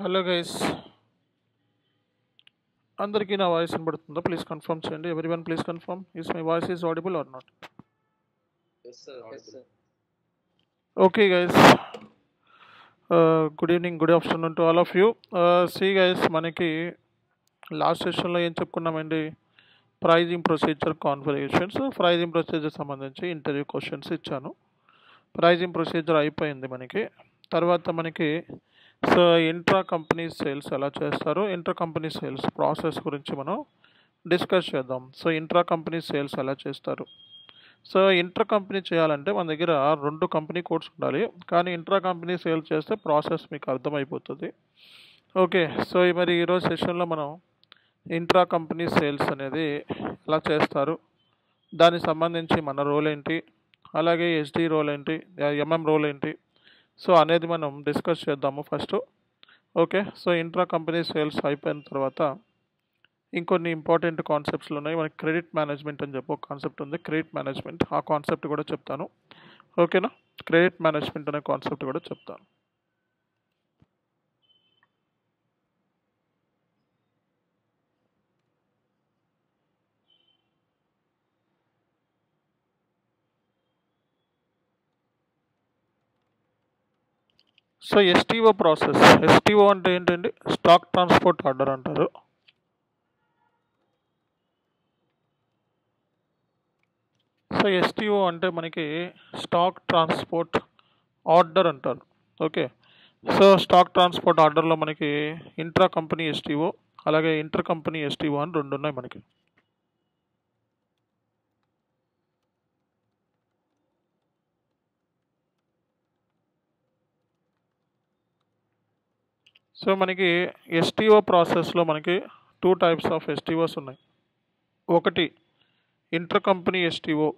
Hello guys, అందరికీ నా voice వినబడుతుందా? ప్లీజ్ కన్ఫర్మ్ చేయండి. Everyone please confirm is my voice is audible or not. Yes, sir. Yes, sir. Okay guys, good evening, good afternoon to all of you. See guys, మనకి last సెషన్లో ఏం చెప్పుకున్నామండి? Pricing procedure configurations. Pricing procedure సంబంధించి interview questions ఇచ్చాను. Pricing procedure అయిపోయింది మనకి. తర్వాత మనకి ఇంట్రా కంపెనీ సేల్స్ ఎలా చేస్తారు, ఇంట్రా కంపెనీ సేల్స్ ప్రాసెస్ గురించి మనం డిస్కస్ చేద్దాం. ఇంట్రా కంపెనీ సేల్స్ ఎలా చేస్తారు? ఇంట్రా కంపెనీ చేయాలంటే మన దగ్గర 2 కంపెనీ కోడ్స్ ఉండాలి. కానీ ఇంట్రా కంపెనీ సేల్ చేస్తే ప్రాసెస్ మీకు అర్థమైపోతుంది. ఓకే, మరి ఈరోజు సెషన్లో మనం ఇంట్రా కంపెనీ సేల్స్ అనేది ఎలా చేస్తారు, దానికి సంబంధించి మన రోల్ ఏంటి, అలాగే ఎస్డి రోల్ ఏంటి, ఎంఎం రోల్ ఏంటి, అనేది మనం డిస్కస్ చేద్దాము first. Okay, intra company sales అయిపోయిన తర్వాత ఇంకొన్ని ఇంపార్టెంట్ కాన్సెప్ట్స్లు ఉన్నాయి. మనకి క్రెడిట్ మేనేజ్మెంట్ అని చెప్పి ఒక కాన్సెప్ట్ ఉంది. క్రెడిట్ మేనేజ్మెంట్, ఆ కాన్సెప్ట్ కూడా చెప్తాను. ఓకేనా? క్రెడిట్ మేనేజ్మెంట్ అనే కాన్సెప్ట్ కూడా చెప్తాను. STO process. ఎస్టీఓ అంటే ఏంటండి? స్టాక్ ట్రాన్స్పోర్ట్ ఆర్డర్ అంటారు. ఎస్టీఓ అంటే మనకి స్టాక్ ట్రాన్స్పోర్ట్ ఆర్డర్ అంటారు. ఓకే, స్టాక్ ట్రాన్స్పోర్ట్ ఆర్డర్లో మనకి ఇంట్రా కంపెనీ ఎస్టీఓ, అలాగే ఇంటర్ కంపెనీ ఎస్టీఓ అని 2 ఉన్నాయి మనకి. మనకి ఎస్టీఓ ప్రాసెస్లో మనకి 2 టైప్స్ ఆఫ్ ఎస్టీఓస్ ఉన్నాయి. ఒకటి ఇంటర్ కంపెనీ ఎస్టీఓ,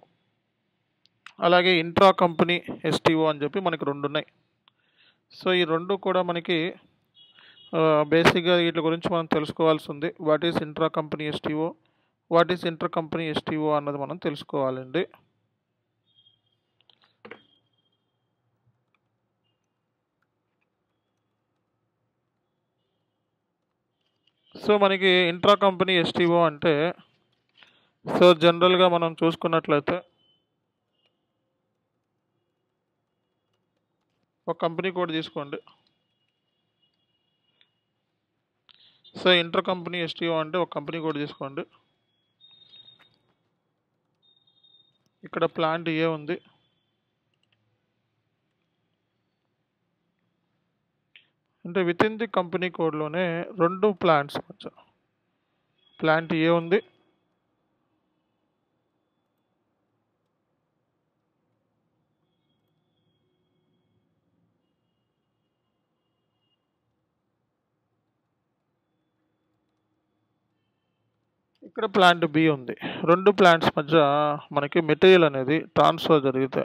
అలాగే ఇంట్రా కంపెనీ ఎస్టీఓ అని చెప్పి మనకి 2 ఉన్నాయి. ఈ 2 కూడా మనకి బేసిక్గా వీటి గురించి మనం తెలుసుకోవాల్సి ఉంది. What is intra company STO, what is inter company STO అన్నది మనం తెలుసుకోవాలండి. మనకి ఇంట్రా కంపెనీ ఎస్టీఓ అంటే జనరల్గా మనం చూసుకున్నట్లయితే ఒక కంపెనీ కోడ్ తీసుకోండి. ఇంటర్ కంపెనీ ఎస్టీఓ అంటే ఒక కంపెనీ కోడ్ తీసుకోండి. ఇక్కడ ప్లాంట్ ఏ ఉంది, అంటే విత్ ఇన్ ది కంపెనీ కోడ్లోనే 2 ప్లాంట్స్ మధ్య ప్లాంట్ ఏ ఉంది, ఇక్కడ ప్లాంట్ బి ఉంది. 2 ప్లాంట్స్ మధ్య మనకి మెటీరియల్ అనేది ట్రాన్స్ఫర్ జరిగితే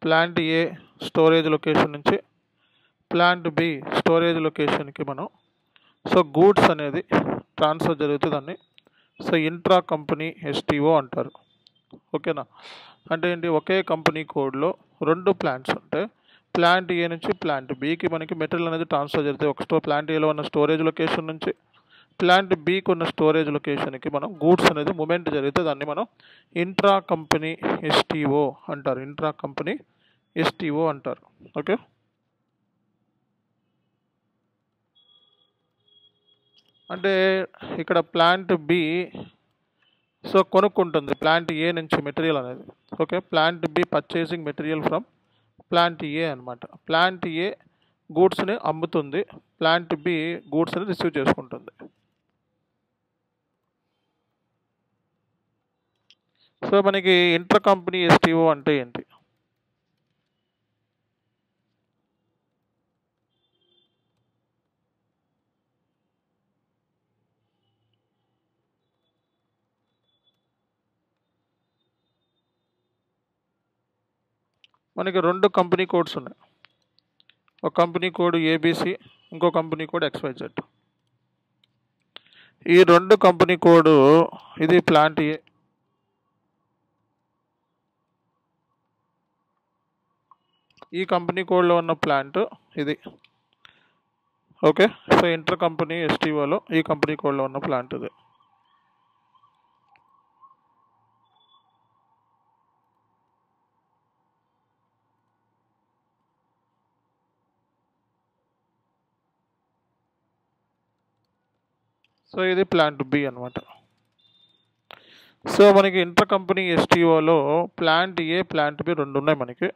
ప్లాంట్ ఏ స్టోరేజ్ లొకేషన్ నుంచి ప్లాంట్ బి స్టోరేజ్ లొకేషన్కి మనం గూడ్స్ అనేది ట్రాన్స్ఫర్ జరుగుతుందని ఇంట్రా కంపెనీ ఎస్టీఓ అంటారు. ఓకేనా? అంటే ఏంటి? ఒకే కంపెనీ కోడ్లో 2 ప్లాంట్స్ ఉంటే ప్లాంట్ ఏ నుంచి ప్లాంట్ బికి మనకి మెటీరియల్ అనేది ట్రాన్స్ఫర్ జరుగుతాయి. ఒక ప్లాంట్ ఏలో ఉన్న స్టోరేజ్ లొకేషన్ నుంచి ప్లాంట్ బికి ఉన్న స్టోరేజ్ లొకేషన్కి మనం గూడ్స్ అనేది మూమెంట్ జరిగితే దాన్ని మనం ఇంట్రా కంపెనీ ఎస్టీఓ అంటారు. ఇంట్రా కంపెనీ ఎస్టీఓ అంటారు. ఓకే, అంటే ఇక్కడ ప్లాంట్ బి కొనుక్కుంటుంది ప్లాంట్ ఏ నుంచి మెటీరియల్ అనేది. Okay, plant B purchasing material from plant A అనమాట. ప్లాంట్ ఏ గూడ్స్ని అమ్ముతుంది, ప్లాంట్ బి గూడ్స్ని రిసీవ్ చేసుకుంటుంది. మనకి ఇంటర్ కంపెనీ ఎస్టీఓ అంటే ఏంటి? మనకి 2 కంపెనీ కోడ్స్ ఉన్నాయి. ఒక కంపెనీ కోడ్ ఏబిసి, ఇంకో కంపెనీ కోడ్ XYZ. ఈ 2 కంపెనీ కోడ్, ఇది ప్లాంట్ ఏ, ఈ కంపెనీ కోడ్లో ఉన్న ప్లాంట్ ఇది. ఓకే, సో ఇంటర్ కంపెనీ ఎస్టీఓలో ఈ కంపెనీ కోడ్లో ఉన్న ప్లాంట్ ఇది. సో ఇది ప్లాంట్ బి అనమాట. సో మనకి ఇంటర్ కంపెనీ ఎస్టీఓలో ప్లాంట్ ఏ ప్లాంట్ బి రెండు ఉన్నాయి మనకి.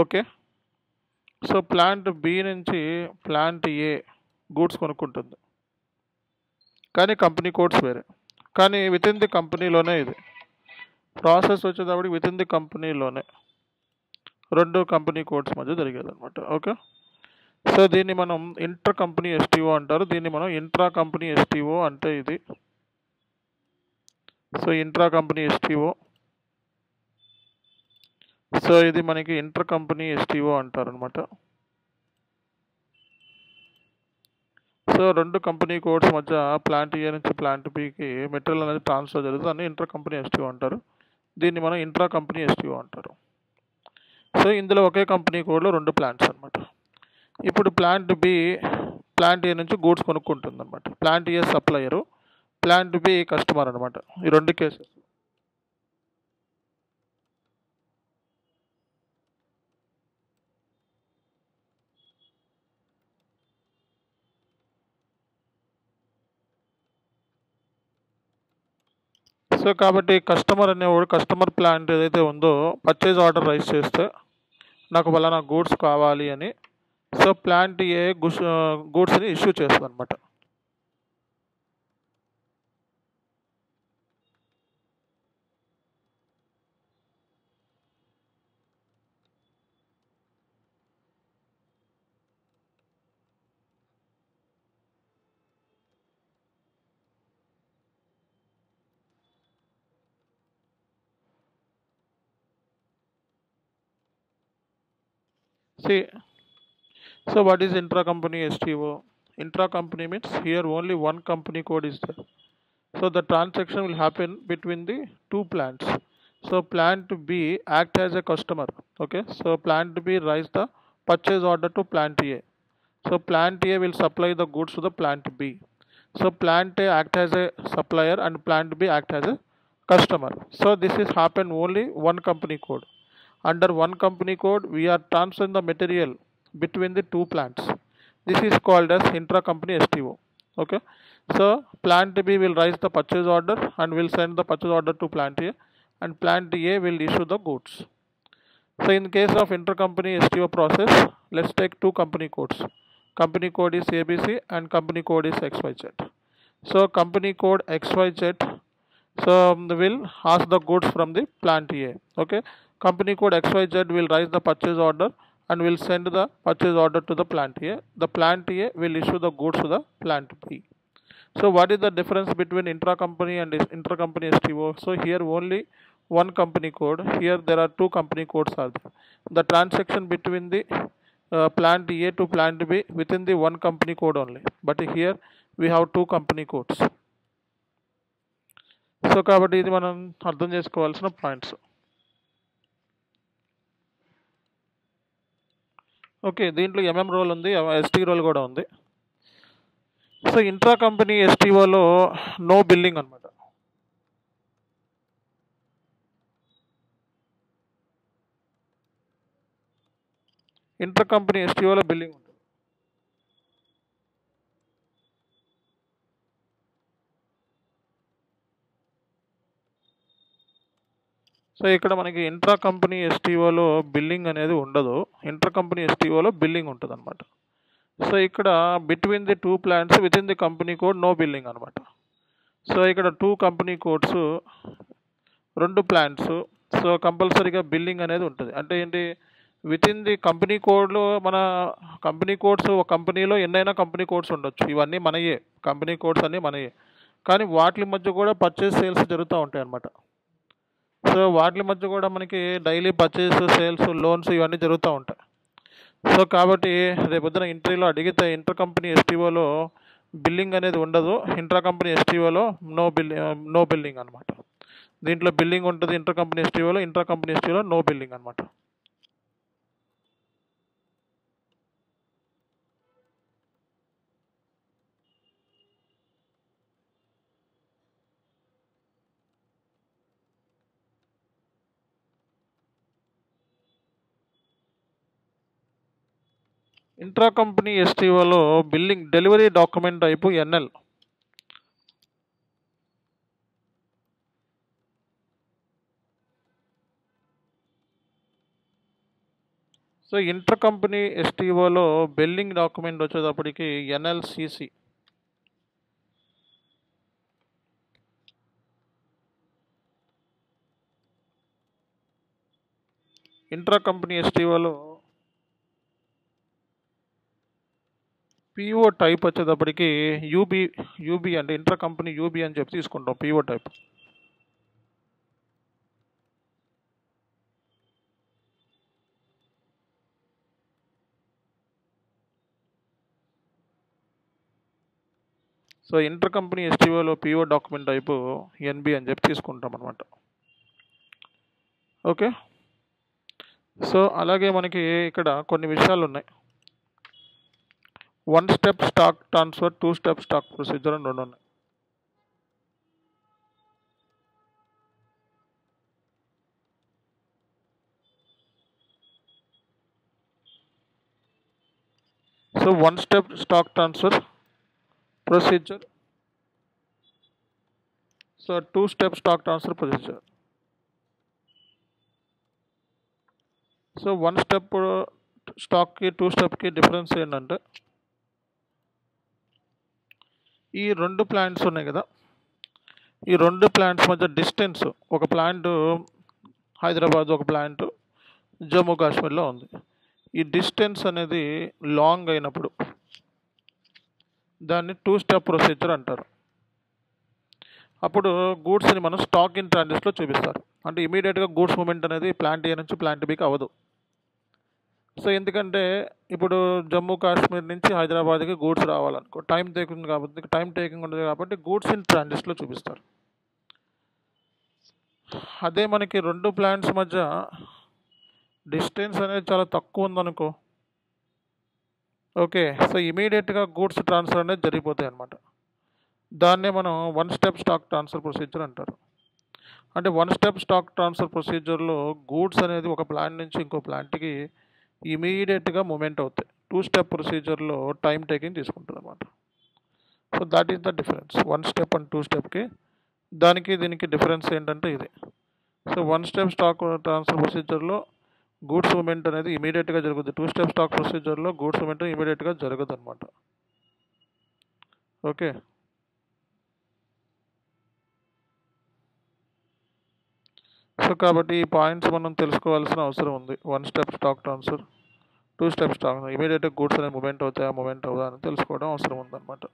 ఓకే, సో ప్లాంట్ బి నుంచి ప్లాంట్ ఏ గూడ్స్ కొనుక్కుంటుంది, కానీ కంపెనీ కోడ్స్ వేరే. కానీ విత్ ఇన్ ది కంపెనీలోనే ఇది ప్రాసెస్ వచ్చేటప్పటికి విత్ ఇన్ ది కంపెనీలోనే రెండు కంపెనీ కోడ్స్ మధ్య జరిగేది అనమాట. ఓకే, సో దీన్ని మనం ఇంటర్ కంపెనీ ఎస్టీఓ అంటారు. దీన్ని మనం ఇంట్రా కంపెనీ ఎస్టీఓ అంటే ఇది. So intra company STO, so ఇది మనకి ఇంటర్ కంపెనీ ఎస్టీఓ అంటారు అనమాట. సో రెండు కంపెనీ కోడ్స్ మధ్య ప్లాంట్ ఏ నుంచి ప్లాంట్ బికి మెటీరియల్ అనేది ట్రాన్స్ఫర్ జరుగుతుంది, అని ఇంటర్ కంపెనీ ఎస్టీఓ అంటారు. దీన్ని మనం ఇంట్రా కంపెనీ ఎస్టీఓ అంటారు. సో ఇందులో ఒకే కంపెనీ కోడ్లో రెండు ప్లాంట్స్ అనమాట. ఇప్పుడు ప్లాంట్ బి ప్లాంట్ ఏ నుంచి గూడ్స్ కొనుక్కుంటుంది అనమాట. ప్లాంట్ ఏ సప్లయరు, ప్లాంట్ బి కస్టమర్ అనమాట, ఈ రెండు కేసెస్. సో కాబట్టి కస్టమర్ అనేవాడు కస్టమర్ ప్లాంట్ ఏదైతే ఉందో పర్చేజ్ ఆర్డర్ రైజ్ చేస్తే నాకు వల్ల గూడ్స్ కావాలి అని, సో ప్లాంట్ ఏ గూడ్స్ని ఇష్యూ చేస్తుంది అనమాట. See, so what is intra-company STO? Intra-company means here only one company code is there. So the transaction will happen between the two plants. So plant B act as a customer. Okay, so plant B raise the purchase order to plant A. So plant A will supply the goods to the plant B. So plant A act as a supplier and plant B act as a customer. So this is happen only one company code. Under one company code, we are transferring the material between the two plants. This is called as intra-company STO. Okay, so plant B will raise the purchase order and will send the purchase order to plant A, and plant A will issue the goods. So in case of inter-company STO process, let's take two company codes. Company code is ABC and company code is XYZ. So company code XYZ will ask the goods from the plant A. Okay, company code XYZ will raise the purchase order and will send the purchase order to the plant A. The plant A will issue the goods to the plant B. So what is the difference between intra-company and inter-company STO? So here only one company code. Here there are two company codes are there. The transaction between the plant A to plant B within the one company code only. But here we have two company codes. So కాబట్టి ఇది మనం అర్థం చేసుకోవాల్సిన points. Okay, దీంట్లో MM role ఉంది, ST role కూడా ఉంది. So intra company ఎస్టీఓలో నో బిల్లింగ్ అనమాట. ఇంటర్ కంపెనీ ఎస్టీఓలో బిల్లింగ్ ఉంటుంది. సో ఇక్కడ మనకి ఇంట్రా కంపెనీ ఎస్టీఓలో బిల్లింగ్ అనేది ఉండదు, ఇంటర్ కంపెనీ ఎస్టీఓలో బిల్లింగ్ ఉంటుంది అనమాట. సో ఇక్కడ between the two plants with in the company code no billing అనమాట. సో ఇక్కడ టూ కంపెనీ కోడ్స్, రెండు ప్లాంట్స్, సో కంపల్సరీగా బిల్లింగ్ అనేది ఉంటుంది. అంటే ఏంటి, విత్ ఇన్ ది కంపెనీ కోడ్లో మన కంపెనీ కోడ్స్ ఒక కంపెనీలో ఎన్నైనా కంపెనీ కోడ్స్ ఉండొచ్చు, ఇవన్నీ మనయే, కంపెనీ కోడ్స్ అన్నీ మనయే, కానీ వాటి మధ్య కూడా పర్చేస్ సేల్స్ జరుగుతూ ఉంటాయి అన్నమాట. సో వాటి మధ్య కూడా మనకి డైలీ పర్చేస్ సేల్స్ లోన్స్ ఇవన్నీ జరుగుతూ ఉంటాయి. సో కాబట్టి రేపొద్దున ఇంటర్వ్యూలో అడిగితే ఇంటర్ కంపెనీ ఎస్టీఓలో బిల్లింగ్ అనేది ఉండదు, ఇంట్రా కంపెనీ ఎస్టీఓలో నో బిల్లింగ్ అనమాట. దీంట్లో బిల్లింగ్ ఉంటుంది ఇంటర్ కంపెనీ ఎస్టీఓలో, ఇంట్రా కంపెనీ ఎస్టీఓలో నో బిల్లింగ్ అనమాట. ఇంట్రా కంపెనీ ఎస్టీఓలో billing delivery document type NL. So inter company ఎస్టీఓలో బిల్లింగ్ డాక్యుమెంట్ వచ్చేటప్పటికి ఎన్ఎల్సిసి. ఇంట్రా కంపెనీ ఎస్టీఓలో పిఓ టైప్ వచ్చేటప్పటికి యూబీ అంటే ఇంటర్ కంపెనీ యూబీ అని చెప్పి తీసుకుంటాం PO type. So inter company ఎస్టీఓలో పిఓ డాక్యుమెంట్ టైపు ఎన్బి అని చెప్పి తీసుకుంటాం అనమాట. ఓకే. సో అలాగే మనకి ఇక్కడ కొన్ని విషయాలు ఉన్నాయి. 1 step stock transfer, 2 step stock procedure అని 2 ఉన్నాయి. So 1 step stock transfer procedure, so 2 step stock transfer procedure. So 1 step స్టాక్కి 2 స్టెప్కి డిఫరెన్స్ ఏంటంటే ఈ 2 ప్లాంట్స్ ఉన్నాయి కదా, ఈ 2 ప్లాంట్స్ మధ్య డిస్టెన్స్, ఒక ప్లాంట్ హైదరాబాద్, ఒక ప్లాంట్ జమ్మూ కాశ్మీర్లో ఉంది. ఈ డిస్టెన్స్ అనేది లాంగ్ అయినప్పుడు దాన్ని 2 స్టెప్ ప్రొసీజర్ అంటారు. అప్పుడు గూడ్స్ని మనం స్టాక్ ఇన్ ట్రాన్సిట్లో చూపిస్తారు. అంటే ఇమీడియట్గా గూడ్స్ మూమెంట్ అనేది ప్లాంట్ ఏ నుంచి ప్లాంట్ బికి అవ్వదు. సో ఎందుకంటే ఇప్పుడు జమ్మూ కాశ్మీర్ నుంచి హైదరాబాద్కి గూడ్స్ రావాలనుకో, టైం టేకింగ్ ఉండదు కాబట్టి గూడ్స్ ఇన్ ట్రాన్సిట్లో చూపిస్తారు. అదే మనకి 2 ప్లాంట్స్ మధ్య డిస్టెన్స్ అనేది చాలా తక్కువ ఉందనుకో, ఓకే, సో ఇమీడియట్గా గూడ్స్ ట్రాన్స్ఫర్ అనేది జరిగిపోతాయి అన్నమాట. దాన్నే మనం 1 స్టెప్ స్టాక్ ట్రాన్స్ఫర్ ప్రొసీజర్ అంటారు. అంటే 1 స్టెప్ స్టాక్ ట్రాన్స్ఫర్ ప్రొసీజర్లో గూడ్స్ అనేది ఒక ప్లాంట్ నుంచి ఇంకో ప్లాంట్కి ఇమీడియట్గా మూమెంట్ అవుతాయి. 2 స్టెప్ ప్రొసీజర్లో టైం టేకింగ్ తీసుకుంటుంది అన్నమాట. So that is the difference 1 step and 2 స్టెప్కి. దానికి దీనికి డిఫరెన్స్ ఏంటంటే ఇది. సో 1 స్టెప్ స్టాక్ ట్రాన్స్ఫర్ ప్రొసీజర్లో గూడ్స్ మూమెంట్ అనేది ఇమీడియట్గా జరుగుతుంది. 2 స్టెప్ స్టాక్ ప్రొసీజర్లో గూడ్స్ మూమెంట్ ఇమీడియట్గా జరగదు అనమాట. ఓకే. సో కాబట్టి ఈ పాయింట్స్ మనం తెలుసుకోవాల్సిన అవసరం ఉంది. 1 step stock transfer, 2 step stock, ఇమీడియట్గా గూడ్స్ అనేది మూమెంట్ అవుతాయా, మూమెంట్ అవుదా అని తెలుసుకోవడం అవసరం ఉందన్నమాట.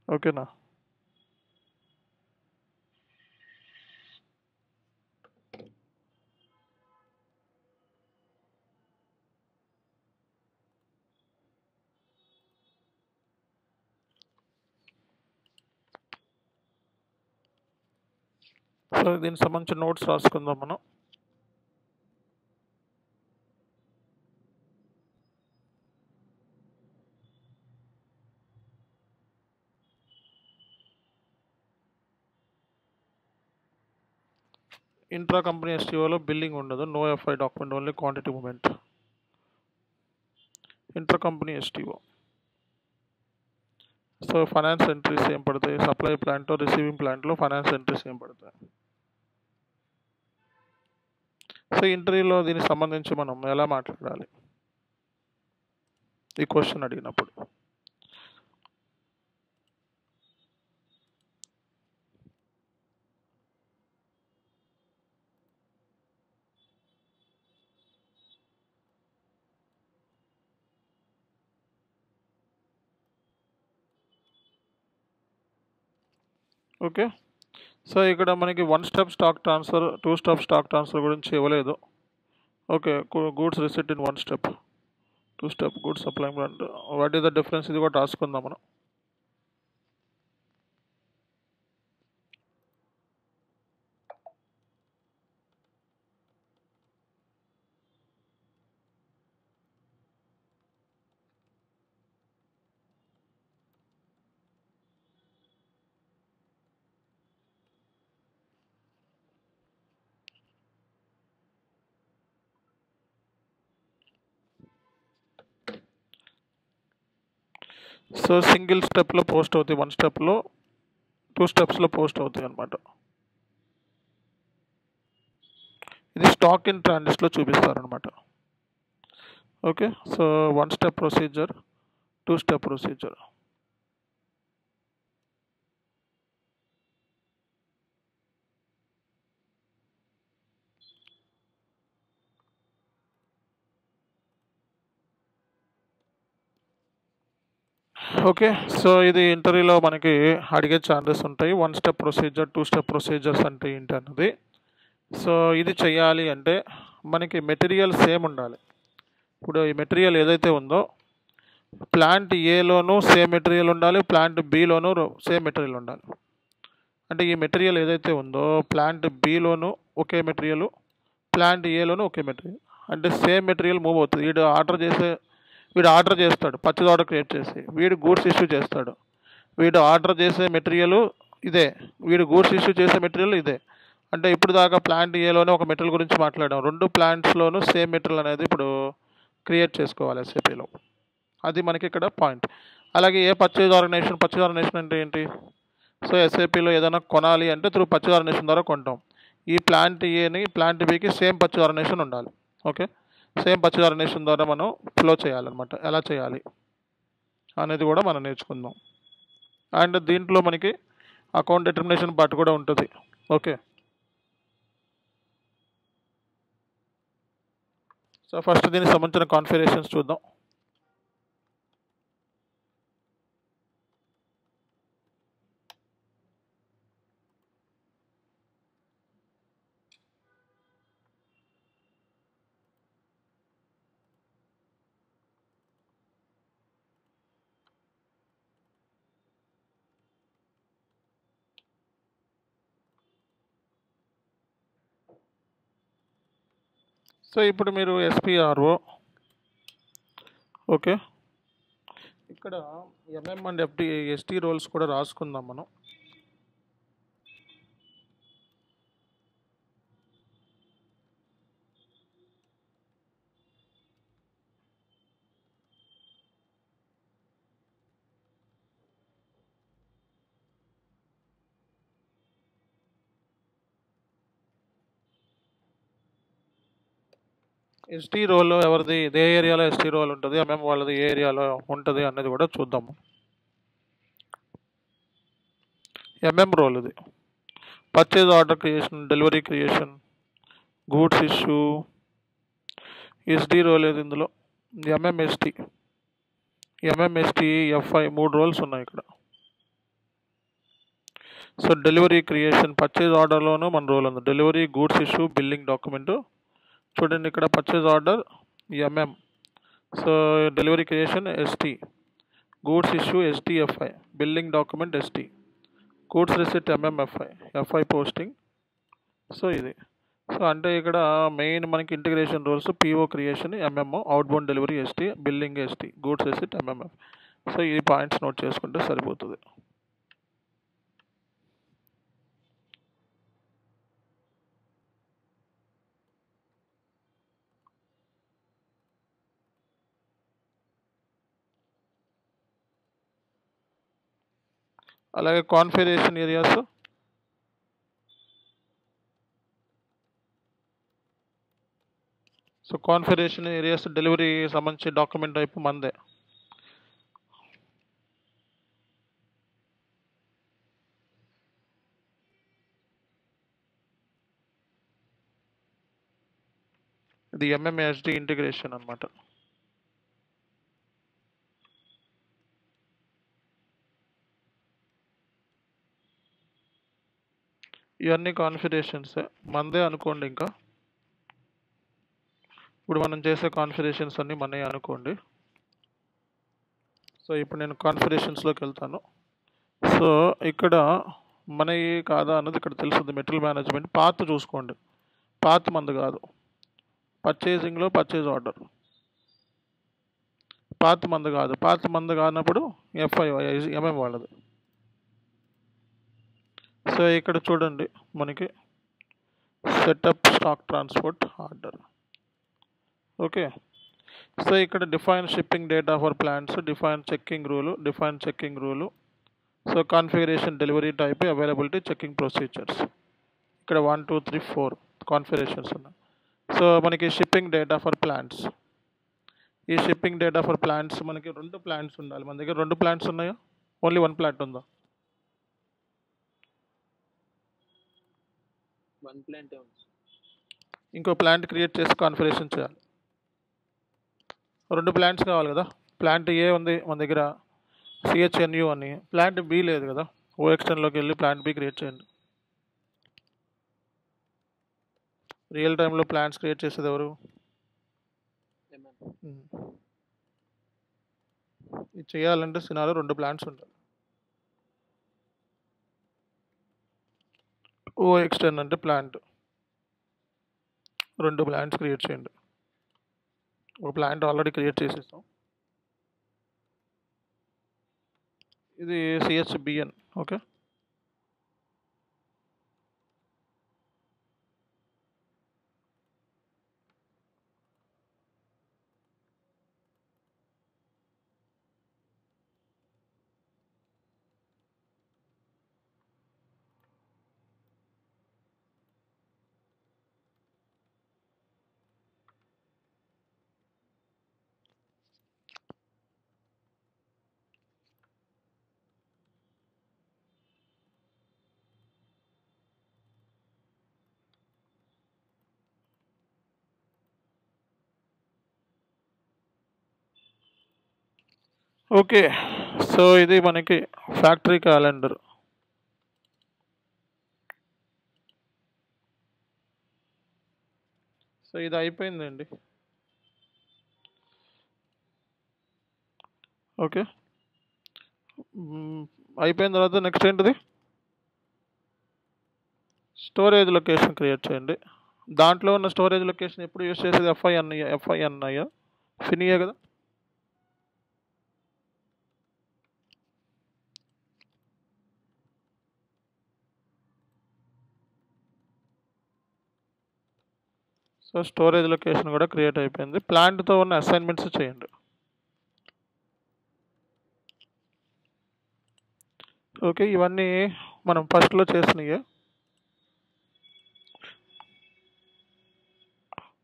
ఓకేనా? సో దీనికి సంబంధించిన నోట్స్ రాసుకుందాం మనం. ఇంట్రా కంపెనీ ఎస్టీఓలో బిల్లింగ్ ఉండదు, no FI document, only quantity moment. Intra company STO. So finance entries ఏం పడతాయి, సప్లై ప్లాంట్, రిసీవింగ్ ప్లాంట్లో ఫైనాన్స్ ఎంట్రీస్ ఏం పడతాయి. సో ఇంటర్వ్యూలో దీనికి సంబంధించి మనం ఎలా మాట్లాడాలి ఈ క్వశ్చన్ అడిగినప్పుడు. ఓకే. సో ఇక్కడ మనకి 1 step stock transfer, 2 step stock transfer గురించి ఇవ్వలేదు. Okay. Goods receipt in 1 step, 2 step goods supply plant, what is the difference, ఇది కూడా రాసుకుందాం మనం. సో సింగిల్ స్టెప్లో పోస్ట్ అవుతాయి, 1 స్టెప్లో 2 స్టెప్స్లో పోస్ట్ అవుతాయి అనమాట. ఇది స్టాక్ ఇన్ ట్రాన్సిస్ట్లో చూపిస్తారనమాట. Okay, so 1 step procedure, 2 step procedure. Okay, so ఇది ఇంటర్వ్యూలో మనకి అడిగే ఛాన్సెస్ ఉంటాయి. 1 స్టెప్ ప్రొసీజర్, 2 స్టెప్ ప్రొసీజర్స్ అంటే ఏంటి అన్నది. సో ఇది చేయాలి అంటే మనకి మెటీరియల్ సేమ్ ఉండాలి. ఇప్పుడు ఈ మెటీరియల్ ఏదైతే ఉందో ప్లాంట్ ఏలోనూ సేమ్ మెటీరియల్ ఉండాలి, ప్లాంట్ బిలోనూ సేమ్ మెటీరియల్ ఉండాలి. అంటే ఈ మెటీరియల్ ఏదైతే ఉందో ప్లాంట్ బిలోనూ ఒకే మెటీరియల్, ప్లాంట్ ఏలోనూ ఒకే మెటీరియల్. అంటే సేమ్ మెటీరియల్ మూవ్ అవుతుంది. వీడు ఆర్డర్ చేస్తాడు, పర్చేజ్ ఆర్డర్ క్రియేట్ చేసి, వీడు గూడ్స్ ఇష్యూ చేస్తాడు. వీడు ఆర్డర్ చేసే మెటీరియల్ ఇదే, వీడు గూడ్స్ ఇష్యూ చేసే మెటీరియల్ ఇదే. అంటే ఇప్పుడు దాకా ప్లాంట్ ఏలోనే ఒక మెటీరియల్ గురించి మాట్లాడాం. 2 ప్లాంట్స్లోనూ సేమ్ మెటీరియల్ అనేది ఇప్పుడు క్రియేట్ చేసుకోవాలి ఎస్ఏపీలో. అది మనకి ఇక్కడ పాయింట్. అలాగే పర్చేజ్ ఆర్గనైజేషన్ అంటే ఏంటి? సో ఎస్ఏపీలో ఏదైనా కొనాలి అంటే త్రూ పర్చేజ్ ఆర్గనైజేషన్ ద్వారా కొంటాం. ఈ ప్లాంట్ ఏని ప్లాంట్ బికి సేమ్ పర్చేజ్ ఆర్గనైజేషన్ ఉండాలి. ఓకే, సేమ్ పర్చేజ్ ఆర్గనైజేషన్ ద్వారా మనం ఫ్లో చేయాలన్నమాట. ఎలా చేయాలి అనేది కూడా మనం నేర్చుకుందాం. అండ్ దీంట్లో మనకి అకౌంట్ డిటర్మినేషన్ పార్ట్ కూడా ఉంటుంది. ఓకే, సో ఫస్ట్ దీనికి సంబంధించిన కాన్ఫిగరేషన్స్ చూద్దాం. సో ఇప్పుడు మీరు ఎస్పిఆర్ఓ, ఓకే, ఇక్కడ ఎంఎం అండ్ ఎస్టీ రోల్స్ కూడా రాసుకుందాం మనం. ఎస్టీ రోల్ ఎవరిది, ఏ ఏరియాలో ఎస్టీ రోల్ ఉంటుంది, ఎంఎం వాళ్ళది ఏ ఏరియాలో ఉంటుంది అన్నది కూడా చూద్దాము. ఎంఎం రోల్ ఇది purchase order creation, delivery creation, goods issue. SD role ఏది ఇందులో? ఎంఎంఎస్టీ, ఎఫ్ఐ 3 రోల్స్ ఉన్నాయి ఇక్కడ. సో డెలివరీ క్రియేషన్, పర్చేజ్ ఆర్డర్లోనూ మన రోల్ ఉంది. Delivery, goods issue, billing document. చూడండి ఇక్కడ purchase order MM, so delivery creation ST, goods issue SDFI, billing document ST, goods receipt MMFI, FI posting. So ఇది, so అంటే ఇక్కడ మెయిన్ మనకి integration roles PO creation MM, outbound delivery ST, billing ST, goods receipt MMF. So ఈ points note చేసుకుంటే సరిపోతుంది. అలాగే configuration areas, so configuration areas delivery సంబంధించి document type మందే. ఇది ఎంఎంఎస్డి ఇంటిగ్రేషన్ అనమాట. ఇవన్నీ కాన్ఫిగరేషన్స్ మందే అనుకోండి. ఇంకా ఇప్పుడు మనం చేసే కాన్ఫిగరేషన్స్ అన్నీ మనమే అనుకోండి. సో ఇప్పుడు నేను కాన్ఫిగరేషన్స్లోకి వెళ్తాను. సో ఇక్కడ మనవి కాదా అన్నది ఇక్కడ తెలుస్తుంది. మెటీరియల్ మేనేజ్మెంట్ పాత్ చూసుకోండి, పాత్ మంది కాదు. పర్చేజింగ్లో పర్చేజ్ ఆర్డర్ పాత్ మంది కాదు, పాత్ మంది కానప్పుడు ఎఫ్ఐ ఎంఎం వాళ్ళది. సో ఇక్కడ చూడండి మనకి setup stock transport order. Okay, so ఇక్కడ define shipping data for plants, define checking rule, so configuration, delivery type, availability, checking procedures. ఇక్కడ 1 2 3 4 కాన్ఫిగరేషన్స్ ఉన్నాయి. సో మనకి షిప్పింగ్ డేటా ఫర్ ప్లాంట్స్, ఈ షిప్పింగ్ డేటా ఫర్ ప్లాంట్స్ మనకి 2 plants ఉండాలి. మన దగ్గర 2 plants ఉన్నాయా, ఓన్లీ 1 ప్లాంట్ ఉందా? వన్ ప్లాంట్ ఇంకో ప్లాంట్ క్రియేట్ చేసి కాన్ఫిగరేషన్ చేయాలి. 2 ప్లాంట్స్ కావాలి కదా. ప్లాంట్ ఏ ఉంది మన దగ్గర CHNU అని, ప్లాంట్ బి లేదు కదా. OXTENలోకి వెళ్ళి ప్లాంట్ బి క్రియేట్ చేయండి. రియల్ టైంలో ప్లాంట్స్ క్రియేట్ చేసేది ఎవరు? ఇది చేయాలంటే సినాలో 2 ప్లాంట్స్ ఉంటాయి. OXTEN అంటే ప్లాంట్, 2 ప్లాంట్స్ క్రియేట్ చేయండి. ఒక ప్లాంట్ ఆల్రెడీ క్రియేట్ చేసేస్తాం. ఇది CHBN. Okay, okay. సో ఇది మనకి ఫ్యాక్టరీ క్యాలెండర్. సో ఇది అయిపోయిందండి. ఓకే, అయిపోయిన తర్వాత నెక్స్ట్ ఏంటిది, స్టోరేజ్ లొకేషన్ క్రియేట్ చేయండి. దాంట్లో ఉన్న స్టోరేజ్ లొకేషన్ ఎప్పుడు యూస్ చేసేది FINI ఫినియే కదా. సో స్టోరేజ్ లొకేషన్ కూడా క్రియేట్ అయిపోయింది. ప్లాంట్తో ఉన్న అసైన్మెంట్స్ చేయండి. ఓకే, ఇవన్నీ మనం ఫస్ట్లో చేసినాయే.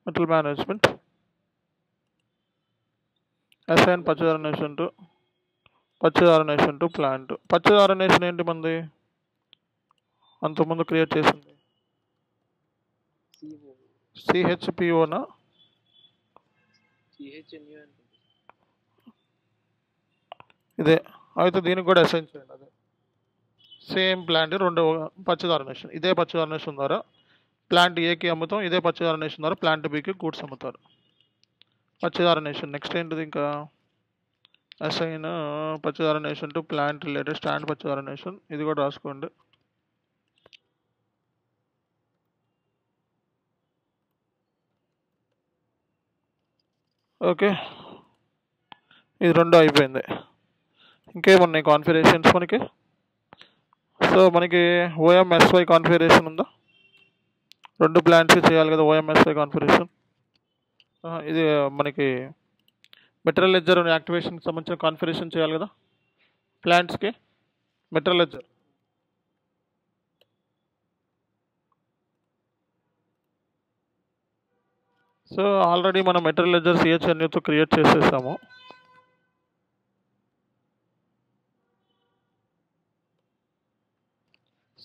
మెటల్ మేనేజ్మెంట్, అసైన్ పచ్చదారనేషన్ టు ప్లాంట్. పచ్చదారనేషన్ ఏంటి మనది, అంతకుముందు క్రియేట్ చేసింది CHPOనా ఇదే. అయితే దీనికి కూడా అసైన్ చేయండి. అదే సేమ్ ప్లాంట్ 2 పచ్చదారనేషన్, ఇదే పచ్చదారనేషన్ ద్వారా ప్లాంట్ ఏకి అమ్ముతాం, ఇదే పచ్చదారనేషన్ ద్వారా ప్లాంట్ బికి గూడ్స్ అమ్ముతారు. పచ్చదారనేషన్ నెక్స్ట్ ఏంటిది, ఇంకా అసైన్ పచ్చదారనేషన్ టు ప్లాంట్ రిలేటెడ్ స్టాండ్ పచ్చదారనేషన్, ఇది కూడా రాసుకోండి. ఓకే, ఇది 2 అయిపోయింది. ఇంకేమున్నాయి కాన్ఫిగరేషన్స్ మనకి? సో మనకి OMSY కాన్ఫిగరేషన్ ఉందా, 2 ప్లాంట్స్కి చేయాలి కదా OMSY కాన్ఫిగరేషన్. ఇది మనకి మెటీరియల్ లెడ్జర్ యాక్టివేషన్కి సంబంధించిన కాన్ఫిగరేషన్ చేయాలి కదా ప్లాంట్స్కి. మెటీరియల్ లెడ్జర్, సో ఆల్రెడీ మనం మెటీరియల్ లెడ్జర్ CHNUతో క్రియేట్ చేసేసాము.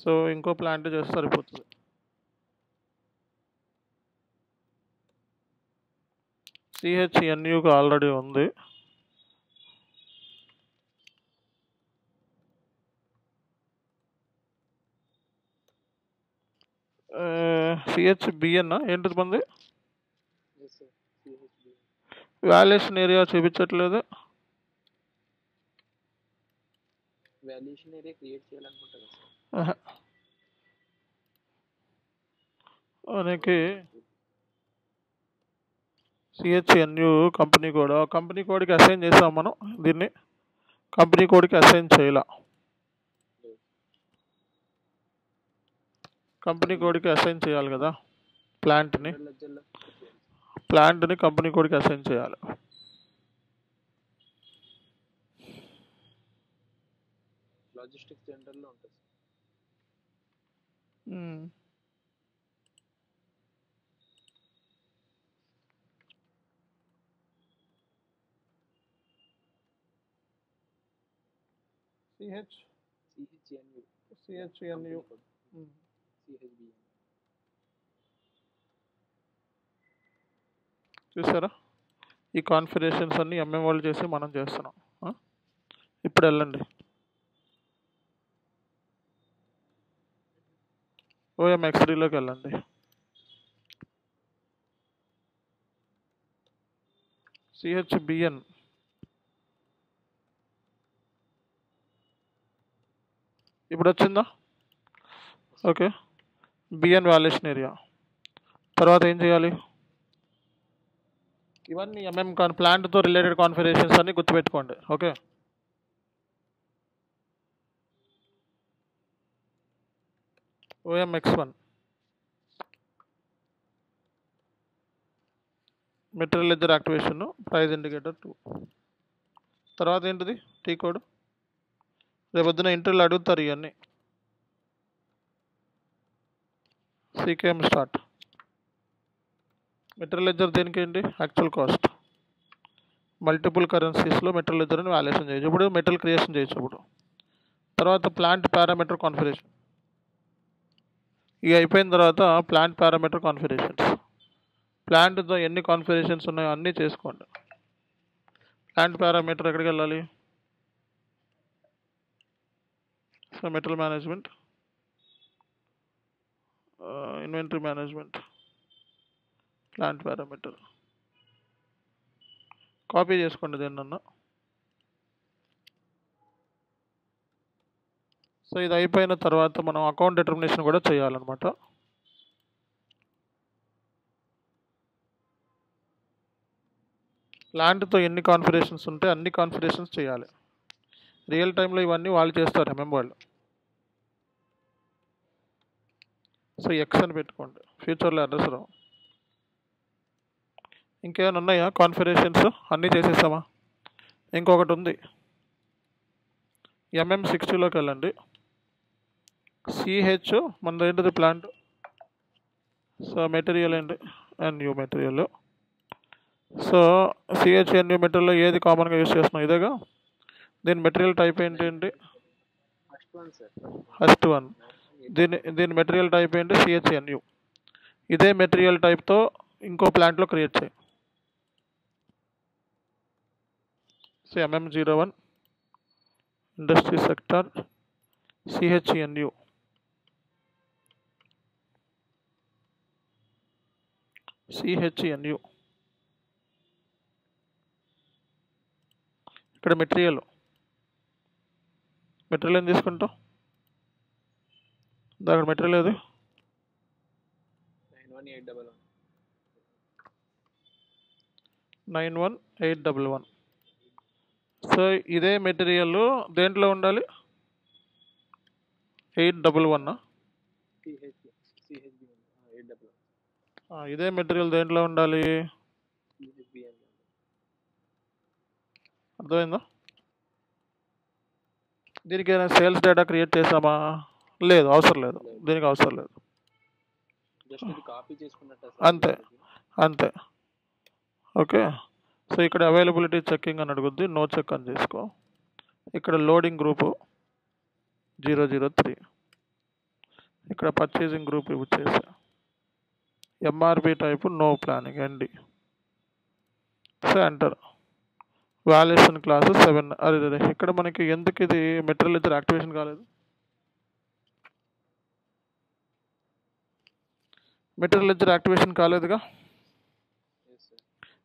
సో ఇంకో ప్లాంట్ చేస్తే సరిపోతుంది. CHNUకి ఆల్రెడీ ఉంది. CHBN ఏంటిది మంది, వాల్యుయేషన్ ఏరియా చూపించట్లేదు. వాల్యుయేషన్ ఏరియా క్రియేట్ చేయాలనుకుంటారు మనకి CHNU కంపెనీ కోడ్కి అసైన్ చేసాం మనం. దీన్ని కంపెనీ కోడ్కి అసైన్ చేయాల. కంపెనీ కోడ్కి అసైన్ చేయాలి కదా ప్లాంట్ని కంపెనీ కోడ్కి అసైన్ చేయాలి. లాజిస్టిక్స్ జనరల్లో ఉంటుంది సార్. సిహెచ్ సిహెచ్ఎన్యు సిహెచ్ఎన్యు సిహెచ్బిఎన్. చూసారా, ఈ కాన్ఫిగరేషన్స్ అన్నీ ఎంఎం వాళ్ళు చేసి మనం చేస్తున్నాం. ఇప్పుడు వెళ్ళండి OMX3లోకి వెళ్ళండి. CHBN ఇప్పుడు వచ్చిందా? Okay, BN valuation area. తర్వాత ఏం చేయాలి? ఇవన్నీ ఎంఎం ప్లాంట్తో రిలేటెడ్ కాన్ఫిగరేషన్స్ అన్ని గుర్తుపెట్టుకోండి. Okay, OMX1 material ledger activation, price indicator 2. తర్వాత ఏంటిది? T code. రేపొద్దున ఇంటర్వ్యూలో అడుగుతారు ఇవన్నీ. CKM start. మెటీరియల్ లెడ్జర్ దేనికి ఏంటి? Actual cost. మల్టిపుల్ కరెన్సీస్లో మెటీరియల్ లెడ్జర్ని వాల్యుయేషన్ చేయొచ్చు. ఇప్పుడు మెటీరియల్ క్రియేషన్ చేయొచ్చు. ఇప్పుడు తర్వాత ప్లాంట్ పారామీటర్ కాన్ఫిగరేషన్. ఇవి అయిపోయిన తర్వాత ప్లాంట్ పారామీటర్ కాన్ఫిగరేషన్స్. ప్లాంట్తో ఎన్ని కాన్ఫిగరేషన్స్ ఉన్నాయో అన్నీ చేసుకోండి. ప్లాంట్ పారామీటర్ ఎక్కడికి వెళ్ళాలి? So material management, inventory management, plant parameter copy చేసుకోండి దేన్నన్నా. సో ఇది అయిపోయిన తర్వాత మనం అకౌంట్ డిటర్మినేషన్ కూడా చేయాలన్నమాట. ప్లాంట్తో ఎన్ని కాన్ఫిగరేషన్స్ ఉంటే అన్ని కాన్ఫిగరేషన్స్ చేయాలి. రియల్ టైంలో ఇవన్నీ వాళ్ళు చేస్తారు, ఎంఎం వాళ్ళు. సో ఎక్స్ అని పెట్టుకోండి, ఫ్యూచర్లో అడ్రస్ రావు. ఇంకేమైనా ఉన్నాయా కాన్ఫిగరేషన్స్? అన్నీ చేసేసామా? ఇంకొకటి ఉంది, MM60లోకి వెళ్ళండి. CH మనది ఏంటిది? ప్లాంట్. సో మెటీరియల్ ఏంటి? NU material. సో CHNU మెటీరియల్లో ఏది కామన్గా యూస్ చేస్తున్నాం? ఇదేగా. దీని మెటీరియల్ టైప్ ఏంటి? First one. దీని మెటీరియల్ టైప్ ఏంటి? CHNU. ఇదే మెటీరియల్ టైప్తో ఇంకో ప్లాంట్లో క్రియేట్ చేయి. So MM01 industry sector CHNU. CHNU ఇక్కడ మెటీరియల్ ఏం తీసుకుంటాం? అక్కడ మెటీరియల్ ఏది? 91811. సో ఇదే మెటీరియల్ దేంట్లో ఉండాలి? 811. ఇదే మెటీరియల్ దేంట్లో ఉండాలి? అర్థమైందా? దీనికి ఏదైనా సేల్స్ డేటా క్రియేట్ చేసామా? లేదు, అవసరం లేదు. దీనికి అవసరం లేదు. అంతే అంతే. ఓకే, సో ఇక్కడ అవైలబిలిటీ చెక్కింగ్ అని అడుగుద్ది, నో చెక్ అని చేసుకో. ఇక్కడ లోడింగ్ గ్రూపు 003. ఇక్కడ పర్చేసింగ్ గ్రూప్ ఇవి చేసా. MRP type no planning ND. So enter. Valuation class 7. అదే ఇక్కడ మనకి ఎందుకు ఇది మెటీరియల్ లెడ్జర్ యాక్టివేషన్ కాలేదు? మెటీరియల్ లెడ్జర్ యాక్టివేషన్ కాలేదుగా.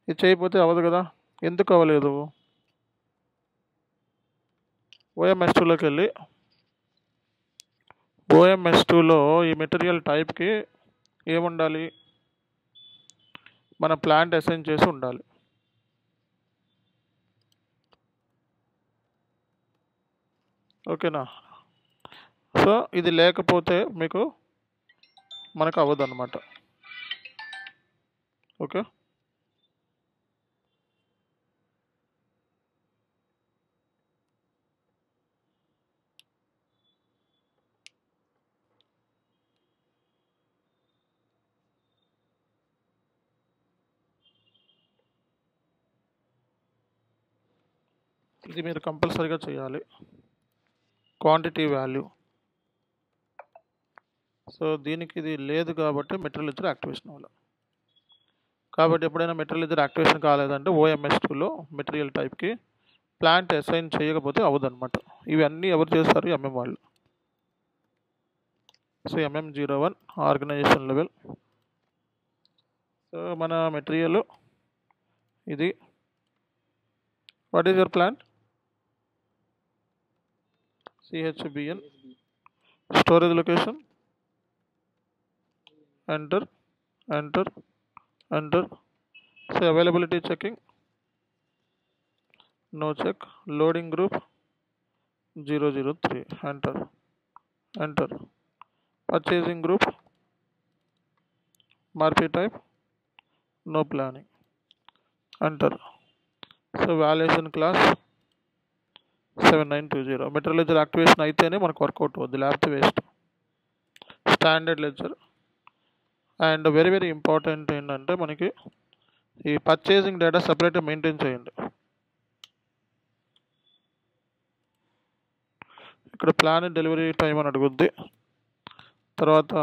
ఇది చేయకపోతే అవ్వదు కదా. ఎందుకు అవ్వలేదు? OMS2లోకి వెళ్ళి OMS2లో ఈ మెటీరియల్ టైప్కి ఏముండాలి? మన ప్లాంట్ అసైన్ చేసి ఉండాలి. ఓకేనా? సో ఇది లేకపోతే మనకు అవ్వదు అనమాట. ఓకే, ఇది మీరు కంపల్సరీగా చేయాలి. Quantity value. సో దీనికి ఇది లేదు కాబట్టి మెటీరియల్ లెడ్జర్ యాక్టివేషన్ అవ్వాలి. కాబట్టి ఎప్పుడైనా మెటీరియల్ లెడ్జర్ యాక్టివేషన్ కాలేదంటే OMS2లో మెటీరియల్ టైప్కి ప్లాంట్ అసైన్ చేయకపోతే అవ్వదన్నమాట. ఇవన్నీ ఎవరు చేస్తారు? MM వాళ్ళు. So MM01 organisation level. So మన మెటీరియల్ ఇది. What is your plant? CHBN. Storage location. Enter. So availability checking. No check. Loading group 003. Enter. Purchasing group. Market type. No planning. Enter. So valuation class 7920. Material ledger activation అయితేనే మనకు work out అవుద్ది, లేకపోతే waste. Standard ledger. And very important ఏంటంటే మనకి ఈ purchasing data సపరేట్గా maintain చేయండి. ఇక్కడ ప్లాన్ డెలివరీ టైం అని అడుగుద్ది. తర్వాత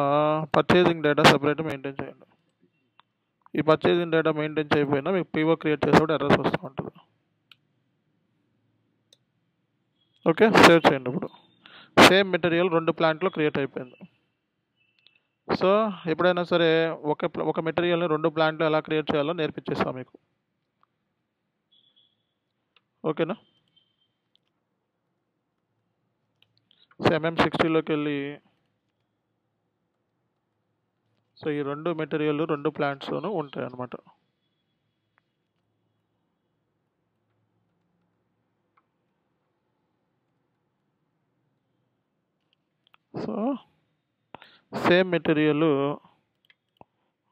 పర్చేసింగ్ డేటా సపరేట్గా మెయింటైన్ చేయండి. ఈ పర్చేసింగ్ డేటా మెయింటైన్ చేయకపోయినా మీకు PO క్రియేట్ చేసేప్పుడు ఎర్రర్స్ వస్తూ ఉంటుంది. ఓకే, సేవ్ చేయండి. ఇప్పుడు సేమ్ మెటీరియల్ 2 ప్లాంట్లో క్రియేట్ అయిపోయింది. సో ఎప్పుడైనా సరే ఒక మెటీరియల్ని 2 ప్లాంట్లో ఎలా క్రియేట్ చేయాలో నేర్పించేస్తాం మీకు. ఓకేనా? సో MM60లోకి వెళ్ళి సో ఈ 2 మెటీరియల్ 2 ప్లాంట్స్లోనూ ఉంటాయి అన్నమాట. సో సేమ్ మెటీరియల్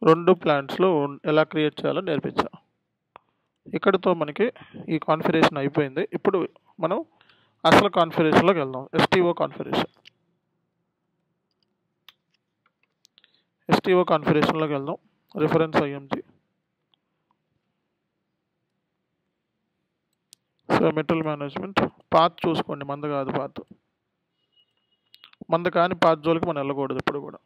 2 ప్లాంట్స్లో ఎలా క్రియేట్ చేయాలో నేర్పించా. ఇక్కడితో మనకి ఈ కాన్ఫిగరేషన్ అయిపోయింది. ఇప్పుడు మనం అసలు కాన్ఫిగరేషన్లోకి వెళ్దాం. STO కాన్ఫిగరేషన్లోకి వెళ్దాం. Reference IMG. So material management path చూసుకోండి, మంద కాదు పాత్. మంద కాని పాత్ జోలికి మనం వెళ్ళకూడదు ఇప్పుడు కూడా.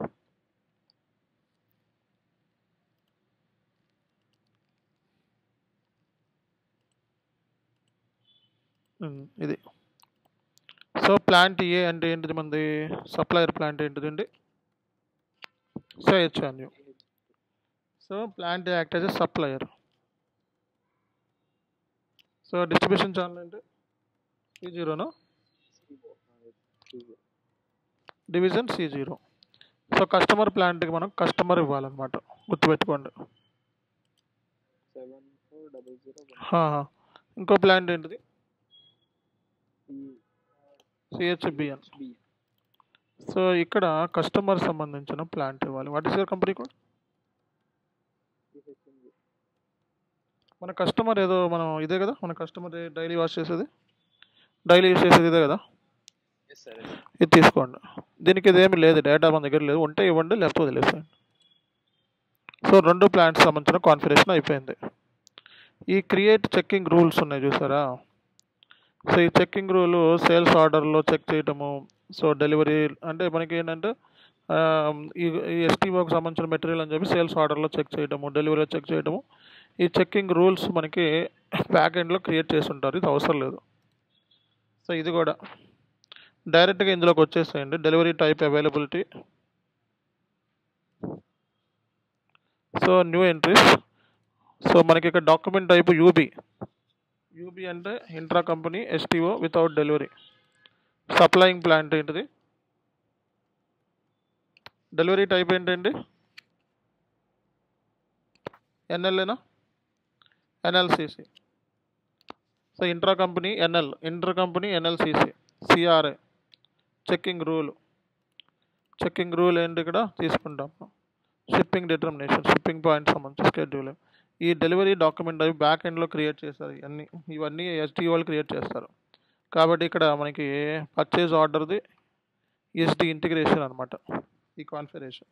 ఇది. సో ప్లాంట్ ఏ అంటే ఏంటిది? మంది సప్లయర్ ప్లాంట్ ఏంటిదండి? So HNU. So plant act as a supplier. So distribution channel అంటే C0. Division C0. So customer ప్లాంట్కి మనం కస్టమర్ ఇవ్వాలన్నమాట, గుర్తుపెట్టుకోండి. ఇంకో ప్లాంట్ ఏంటిది? CHBN. సో ఇక్కడ కస్టమర్ సంబంధించిన ప్లాంట్ ఇవ్వాలి. What is your company code? మన కస్టమర్ ఏదో మనం ఇదే కదా, మన కస్టమర్ డైలీ యూస్ చేసేది ఇదే కదా. ఇది తీసుకోండి. దీనికి ఇదేమి లేదు, డేటా మన దగ్గర లేదు. ఉంటే ఇవ్వండి, లేకపోతే వదిలేసేయండి. సో 2 ప్లాంట్స్ సంబంధించిన కాన్ఫిగరేషన్ అయిపోయింది. ఈ క్రియేట్ చెక్కింగ్ రూల్స్ ఉన్నాయి చూసారా? సో ఈ చెక్కింగ్ రూల్ సేల్స్ ఆర్డర్లో చెక్ చేయటము. సో డెలివరీ అంటే మనకి ఏంటంటే ఈ STOకి సంబంధించిన మెటీరియల్ అని చెప్పి సేల్స్ ఆర్డర్లో చెక్ చేయటము, డెలివరీలో చెక్ చేయటము. ఈ చెక్కింగ్ రూల్స్ మనకి బ్యాక్ ఎండ్లో క్రియేట్ చేసి ఉంటారు, ఇది అవసరం లేదు. సో ఇది కూడా డైరెక్ట్గా ఇందులోకి వచ్చేసేయండి. Delivery type availability. So new entries. So మనకి ఇక్కడ డాక్యుమెంట్ టైప్ UB అంటే intra company STO without delivery. Supplying plant ఏంటిది? డెలివరీ టైప్ ఏంటండి? NLనా? NLCC. So intra company NLCC. CRA. Checking rule ఏంటి ఇక్కడ తీసుకుంటాం? షిప్పింగ్ డిటర్మినేషన్, షిప్పింగ్ పాయింట్ సంబంధించి schedule. ఈ డెలివరీ డాక్యుమెంట్ అవి బ్యాక్ ఎండ్లో క్రియేట్ చేస్తారు. ఇవన్నీ STO వాళ్ళు క్రియేట్ చేస్తారు. కాబట్టి ఇక్కడ మనకి పర్చేజ్ ఆర్డర్ది SD ఇంటిగ్రేషన్ అనమాట ఈ కాన్ఫిగరేషన్.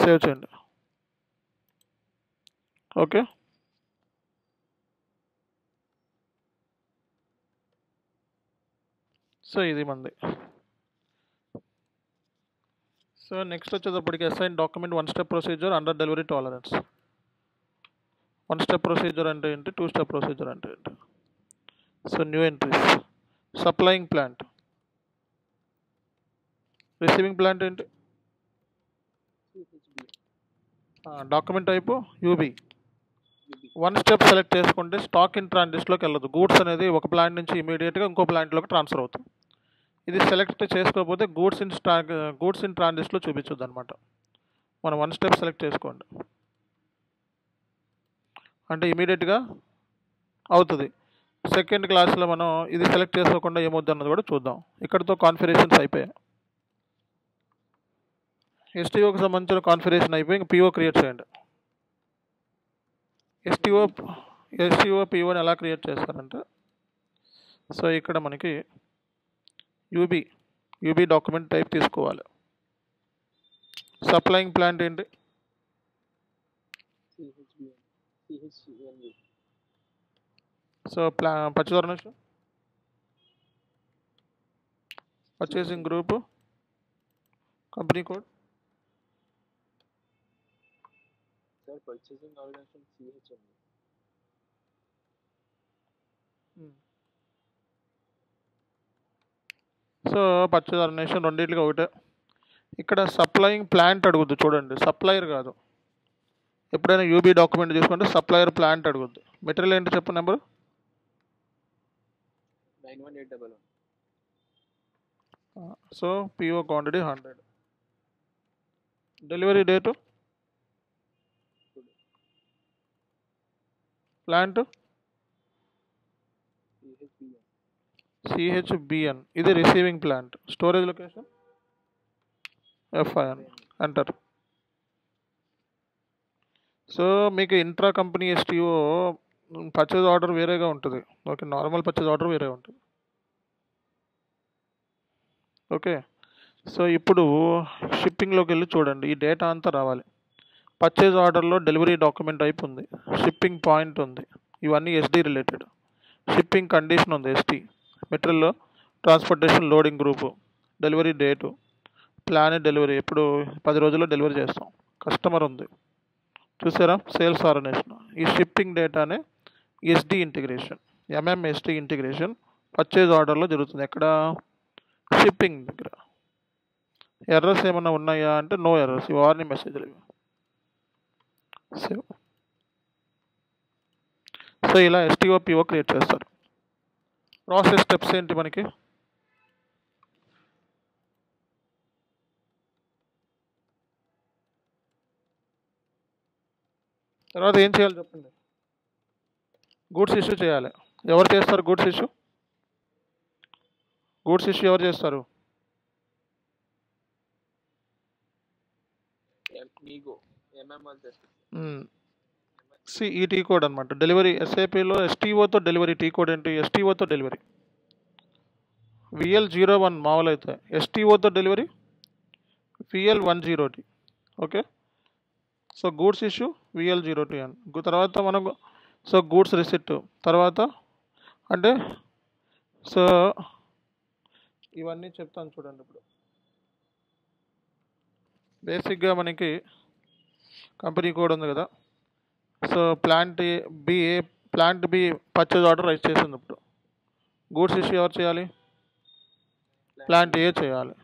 సేవ్ చేయండి. ఓకే. సో ఇది మంది. సో నెక్స్ట్ వచ్చేటప్పటికి assign document 1 step procedure under delivery tolerance. 1 step procedure అంటే ఏంటి, 2 స్టెప్ ప్రొసీజర్ అంటే ఏంటి. So new entries. Supplying plant, receiving plant ఏంటి, CHBM. Document type UB. UB. 1 step select చేసుకుంటే స్టాక్ ఇన్ ట్రాన్సిట్లోకి వెళ్ళదు. గూడ్స్ అనేది ఒక ప్లాంట్ నుంచి ఇమీడియట్గా ఇంకో ప్లాంట్లోకి ట్రాన్స్ఫర్ అవుతుంది. ఇది సెలెక్ట్ చేసుకోకపోతే గూడ్స్ ఇన్ ట్రాన్సిట్లో చూపించొద్దు అనమాట. మనం 1 స్టెప్ సెలెక్ట్ చేసుకోండి అంటే ఇమీడియట్గా అవుతుంది. సెకండ్ క్లాస్లో మనం ఇది సెలెక్ట్ చేసుకోకుండా ఏమవుద్ది అన్నది కూడా చూద్దాం. ఇక్కడితో కాన్ఫిగరేషన్స్ అయిపోయాయి. ఎస్టీఓకి సంబంధించిన కాన్ఫిగరేషన్ అయిపోయి ఇంక పిఓ క్రియేట్ చేయండి. ఎస్టీఓ పిఓని ఎలా క్రియేట్ చేస్తారంటే, సో ఇక్కడ మనకి యూబీ డాక్యుమెంట్ టైప్ తీసుకోవాలి. సప్లయింగ్ ప్లాంట్ ఏంటి, CHBM. CHNU. So purchase purchasing group, company code, Sir, purchasing organization CHNU. So purchase organization రెండింటికి ఒకటే. ఇక్కడ సప్లయింగ్ ప్లాంట్ అడుగుద్దు చూడండి, సప్లయర్ కాదు. ఎప్పుడైనా యూబీ డాక్యుమెంట్ తీసుకుంటే సప్లయర్ ప్లాంట్ అడుగుద్ది. మెటీరియల్ ఏంటి చెప్పు number. 91811. So PO quantity 100. Delivery date, plant CHBM. CHBN. ఇది receiving plant. Storage location FIN. Enter. So మీకు intra company STO purchase order వేరేగా ఉంటుంది. ఓకే, నార్మల్ పర్చేజ్ ఆర్డర్ వేరే ఉంటుంది. ఓకే, సో ఇప్పుడు షిప్పింగ్లోకి వెళ్ళి చూడండి. ఈ డేటా అంతా రావాలి. పర్చేజ్ ఆర్డర్లో డెలివరీ డాక్యుమెంట్ టైప్ ఉంది, షిప్పింగ్ పాయింట్ ఉంది, ఇవన్నీ SD రిలేటెడ్. షిప్పింగ్ కండిషన్ ఉంది ST. మెటీరియల్లో transportation loading group, delivery date, plan delivery ఎప్పుడు 10 రోజుల్లో డెలివరీ చేస్తాం, కస్టమర్ ఉంది చూసారా, సేల్స్ ఆర్గనైజేషన్. ఈ షిప్పింగ్ డేటానే SD integration, MMST integration purchase ఆర్డర్లో జరుగుతుంది. ఎక్కడ, షిప్పింగ్ దగ్గర. ఎర్రర్స్ ఏమన్నా ఉన్నాయా అంటే నో ఎర్రర్స్, వార్నింగ్ మెసేజ్లు ఇవి. సో ఇలా STO PO క్రియేట్ చేస్తారు. ప్రాసెస్ స్టెప్స్ ఏంటి మనకి, తర్వాత ఏం చేయాలి చెప్పండి. గూడ్స్ ఇష్యూ చేయాలి. ఎవరు చేస్తారు గూడ్స్ ఇష్యూ? గూడ్స్ ఇష్యూ ఎవరు చేస్తారు? MIGO. MML చేస్తారు. ఈ టీ కోడ్ అనమాట. డెలివరీ SAPలో STOతో డెలివరీ టీ కోడ్ ఏంటి, STOతో డెలివరీ VL01 మామూలు అయితే, STOతో delivery VL10T. Okay, so goods issue VL02 అని. తర్వాత మనం సో గూడ్స్ రిసిప్ట్ తర్వాత అంటే సో ఇవన్నీ చెప్తాను చూడండి. ఇప్పుడు బేసిక్గా మనకి కంపెనీ కోడ్ ఉంది కదా. So plant B purchase order raise చేసింది. ఇప్పుడు గూడ్స్ ఇష్యూ ఎవరు చేయాలి, ప్లాంట్ ఏ చేయాలి.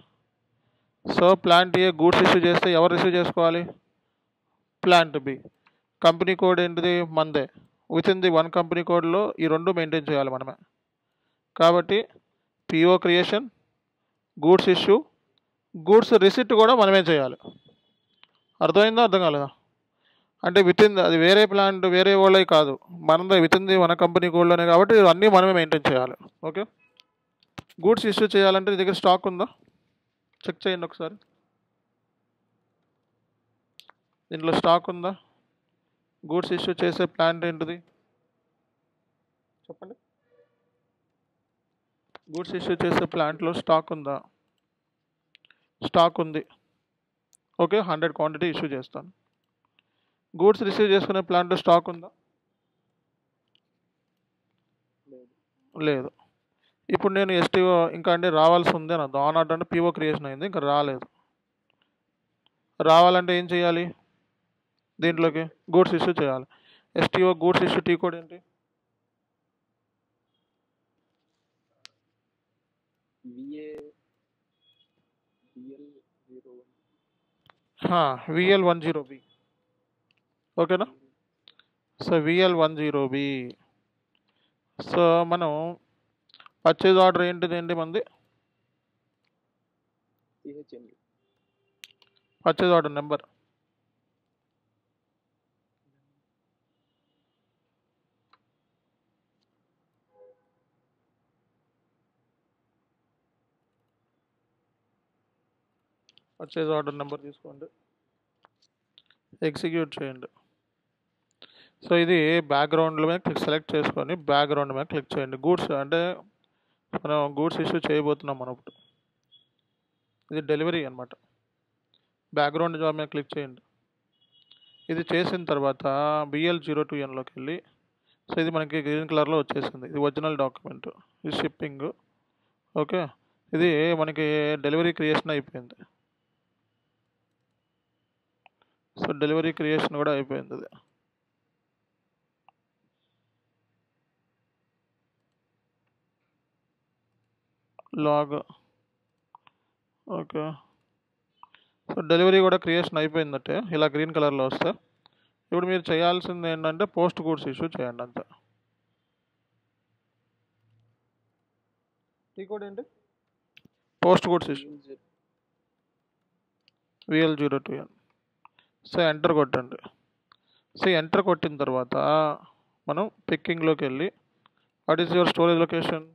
So plant A goods issue చేస్తే ఎవరు రిసీవ్ చేసుకోవాలి, ప్లాంట్ బి. కంపెనీ కోడ్ ఏంటిది, మందే. విత్ ఇన్ ది 1 కంపెనీ కోడ్లో ఈ రెండు మెయింటైన్ చేయాలి మనమే. కాబట్టి PO creation, goods issue, goods receipt కూడా మనమే చేయాలి. అర్థమైందా, అర్థం కాలేదా? అంటే విత్ ఇన్ అది వేరే ప్లాంట్ వేరే వాళ్ళవి కాదు, మనదే విత్ ఇన్ ది 1 కంపెనీ కోడ్లోనే, కాబట్టి అన్నీ మనమే మెయింటైన్ చేయాలి. ఓకే, గూడ్స్ ఇష్యూ చేయాలంటే నీ దగ్గర స్టాక్ ఉందా చెక్ చేయండి ఒకసారి. దీంట్లో స్టాక్ ఉందా? గూడ్స్ ఇష్యూ చేసే ప్లాంట్ ఏంటిది చెప్పండి. గూడ్స్ ఇష్యూ చేసే ప్లాంట్లో స్టాక్ ఉందా? స్టాక్ ఉంది. ఓకే, 100 క్వాంటిటీ ఇష్యూ చేస్తాను. గూడ్స్ రిసీవ్ చేసుకునే ప్లాంట్లో స్టాక్ ఉందా? లేదు. ఇప్పుడు నేను ఎస్టీఓ ఇంకా అంటే రావాల్సి ఉంది అని అర్థం. ఆన్ ఆర్డర్ అంటే పీఓ క్రియేషన్ అయింది, ఇంకా రాలేదు. రావాలంటే ఏం చేయాలి? దీంట్లోకి గూడ్స్ ఇష్యూ చేయాలి. STO goods issue tea code ఏంటి? VA VL01 VL10B. ఓకేనా? So VL10B. సో మనం పర్చేజ్ ఆర్డర్ ఏంటిది మంది? CHMU. Purchase order number purchase order number తీసుకోండి, ఎగ్జిక్యూట్ చేయండి. సో ఇది బ్యాక్గ్రౌండ్లో మీద సెలెక్ట్ చేసుకొని బ్యాక్గ్రౌండ్ మీద క్లిక్ చేయండి. గూడ్స్ అంటే మనం గూడ్స్ ఇష్యూ చేయబోతున్నాం మనం ఇప్పుడు. ఇది డెలివరీ అనమాట. బ్యాక్గ్రౌండ్ జాబ్ మీద క్లిక్ చేయండి. ఇది చేసిన తర్వాత BL02Nలోకి వెళ్ళి, సో ఇది మనకి గ్రీన్ కలర్లో వచ్చేసింది. ఇది ఒరిజినల్ డాక్యుమెంట్, ఇది షిప్పింగ్. ఓకే, ఇది మనకి డెలివరీ క్రియేషన్ అయిపోయింది. సో డెలివరీ క్రియేషన్ కూడా అయిపోయింది. ఇది లాగ్. ఓకే, సో డెలివరీ కూడా క్రియేషన్ అయిపోయిందంటే ఇలా గ్రీన్ కలర్లో వస్తే ఇప్పుడు మీరు చేయాల్సింది ఏంటంటే పోస్ట్ గూడ్స్ ఇష్యూ చేయండి అంతే. టీ కోడ్ ఏంటి? Post goods issue VL02N. So enter కొట్టండి. సో ఎంటర్ కొట్టిన తర్వాత మనం పిక్కింగ్లోకి వెళ్ళి what is your storage location?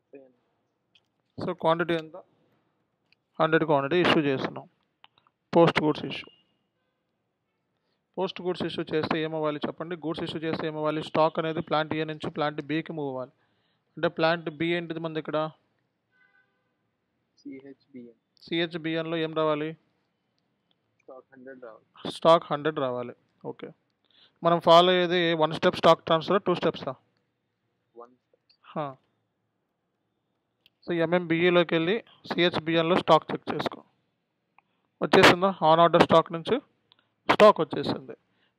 FAN. So quantity ఎంత? 100 క్వాంటిటీ ఇష్యూ చేస్తున్నాం. Post goods issue. Post goods issue చేస్తే ఏమవ్వాలి చెప్పండి? గూడ్స్ ఇష్యూ చేస్తే ఏమవ్వాలి? స్టాక్ అనేది ప్లాంట్ ఏ నుంచి ప్లాంట్ బికి మూవ్ అవ్వాలి. అంటే ప్లాంట్ బి ఏంటిది మంది ఇక్కడ? CHBNలో ఏం రావాలి? స్టాక్ 100 రావాలి. ఓకే, మనం ఫాలో అయ్యేది 1 స్టెప్ స్టాక్ ట్రాన్స్ఫర్, 2 స్టెప్సా? 1 సో MMBEలోకి వెళ్ళి CHBNలో స్టాక్ చెక్ చేసుకో. వచ్చేసిందా? ఆన్ ఆర్డర్ స్టాక్ నుంచి స్టాక్ వచ్చేసింది.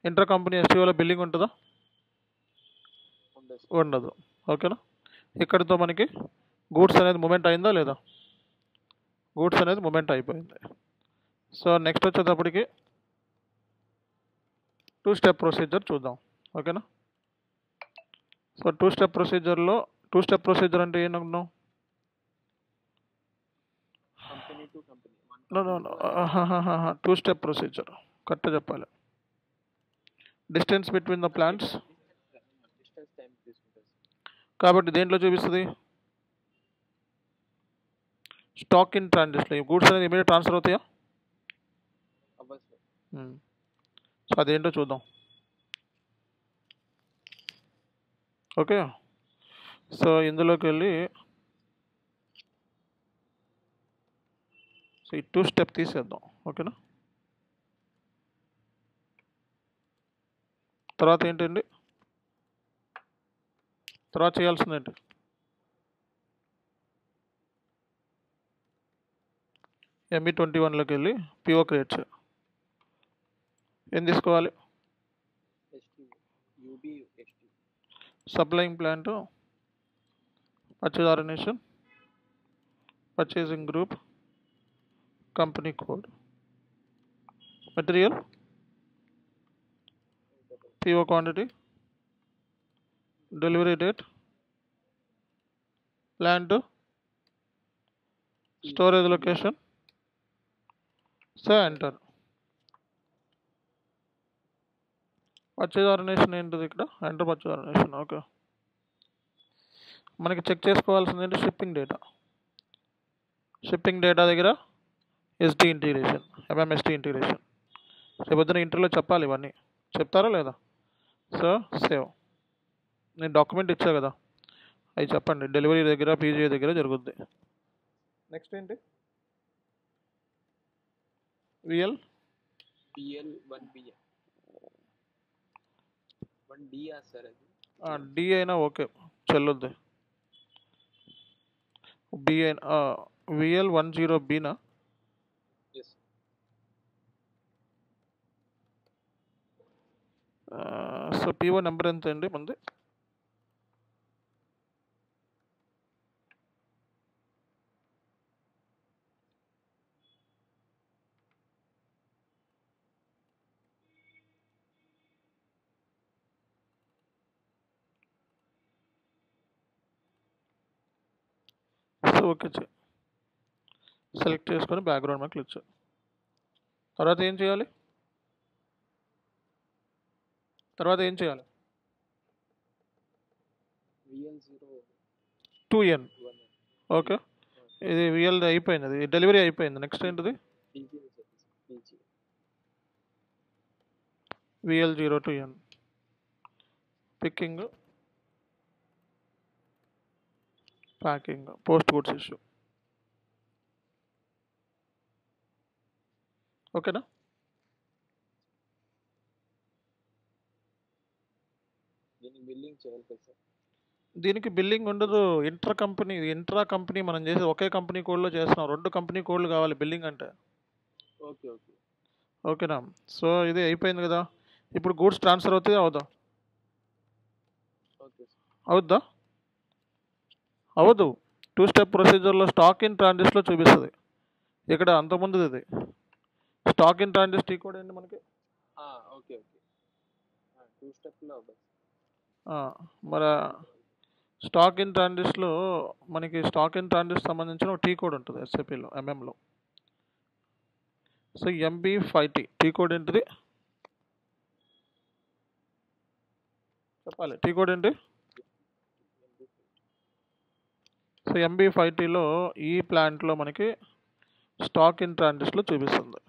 ఇంటర్ కంపెనీ STOలో బిల్లింగ్ ఉంటుందా? ఉండదు. ఓకేనా? ఇక్కడితో మనకి గూడ్స్ అనేది మూమెంట్ అయిందా లేదా? గూడ్స్ అనేది మూమెంట్ అయిపోయింది. సో నెక్స్ట్ వచ్చేటప్పటికి 2 స్టెప్ ప్రొసీజర్ చూద్దాం. ఓకేనా? సో 2 స్టెప్ ప్రొసీజర్లో 2 స్టెప్ ప్రొసీజర్ అంటే ఏమనుకున్నాం? నో 2 స్టెప్ ప్రొసీజర్ కరెక్ట్గా చెప్పాలి. Distance between the plants. కాబట్టి దేంట్లో చూపిస్తుంది? స్టాక్ ఇన్ ట్రాన్సిట్లో గూడ్స్ అనేది ఇమీడియట్ ట్రాన్స్ఫర్ అవుతాయా? సో అదేంటో చూద్దాం. ఓకే, సో ఇందులోకి వెళ్ళి సో ఈ 2 స్టెప్ తీసేద్దాం. ఓకేనా? తర్వాత ఏంటండి? తర్వాత చేయాల్సింది ఏంటి? ME21లోకి వెళ్ళి PO క్రియేట్ చేయాలి. ఏం తీసుకోవాలి? Supplying plant, purchase organization, purchasing group, company code, material, PO quantity, delivery date, plant, storage location. So enter. Purchase organization ఏంటిది ఇక్కడ? Enter purchase organization. ఓకే, మనకి చెక్ చేసుకోవాల్సింది ఏంటి? Shipping data. షిప్పింగ్ డేటా దగ్గర SD integration, MMSD integration. రేపొద్దున ఇంటర్లో చెప్పాలి ఇవన్నీ. చెప్తారా లేదా? So save. నేను డాక్యుమెంట్ ఇచ్చా కదా, అవి చెప్పండి. డెలివరీ దగ్గర PGA దగ్గర జరుగుద్ది. నెక్స్ట్ ఏంటి? D అయినా ఓకే, చెల్లుద్ది. బిఎన్ VL10Bనా? ఎస్. సో PO నెంబర్ ఎంత అండి ముందు? సో ఓకే సెలెక్ట్ చేసుకొని బ్యాక్గ్రౌండ్ మీద క్లిక్ చేయాలి. తర్వాత ఏం చేయాలి? VL01. VL2N. ఓకే, ఇది VL అయిపోయింది, అది డెలివరీ అయిపోయింది. నెక్స్ట్ ఏంటిది? PG. VL02N picking, packing, post goods issue. ఓకేనా? దీనికి బిల్లింగ్ చేయాలి కదా సార్? దీనికి బిల్లింగ్ ఉండదు. ఇంట్రా కంపెనీ మనం చేసేది ఒకే కంపెనీ కోడ్లో చేస్తున్నాం. 2 కంపెనీ కోడ్లు కావాలి బిల్లింగ్ అంటే. ఓకే. ఓకేనా? సో ఇది అయిపోయింది కదా. ఇప్పుడు గూడ్స్ ట్రాన్స్ఫర్ అవుతుంది అవుదా? Okay sir. అవుద్దా? అవ్వదు. 2 స్టెప్ ప్రొసీజర్లో స్టాక్ ఇన్ ట్రాన్సిస్ట్లో చూపిస్తుంది. ఇక్కడ అంతకుముందు ఇది స్టాక్ ఇన్ ట్రాన్సిస్ టీ కోడ్ ఏంటి మనకి? ఓకే. 2 స్టెప్లో అవ్వదు. మరి స్టాక్ ఇన్ ట్రాన్సిస్ట్లో మనకి స్టాక్ ఇన్ ట్రాన్సిస్ సంబంధించిన టీ కోడ్ ఉంటుంది SAPలో, MMలో. సో MB5T టీ కోడ్ ఏంటిది చెప్పాలి. టీ కోడ్ ఏంటి? సో MB5Tలో ఈ ప్లాంట్లో మనకి స్టాక్ ఇన్ ట్రాన్సిస్ట్లో చూపిస్తుంది.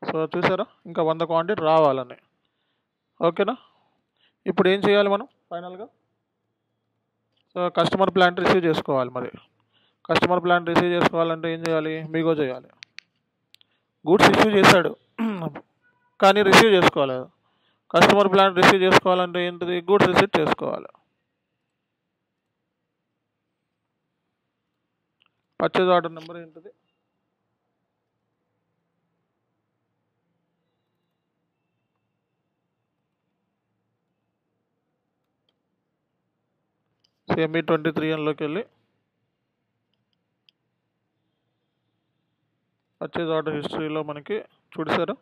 సో చూసారా, ఇంకా 100 క్వాంటిటీ రావాలని. ఓకేనా? ఇప్పుడు ఏం చేయాలి మనం ఫైనల్గా? సో కస్టమర్ ప్లాంట్ రిసీవ్ చేసుకోవాలి. మరి కస్టమర్ ప్లాంట్ రిసీవ్ చేసుకోవాలంటే ఏం చేయాలి? మీగో చేయాలి. గూడ్స్ ఇష్యూ చేశాడు కానీ రిసీవ్ చేసుకోవాలి. కస్టమర్ ప్లాంట్ రిసీవ్ చేసుకోవాలంటే ఏంటిది? గూడ్స్ రిసీవ్ చేసుకోవాలి. పర్చేజ్ ఆర్డర్ నెంబర్ ఏంటిది? ME23Nలోకి వెళ్ళి పర్చేజ్ ఆర్డర్ హిస్టరీలో మనకి చూసారా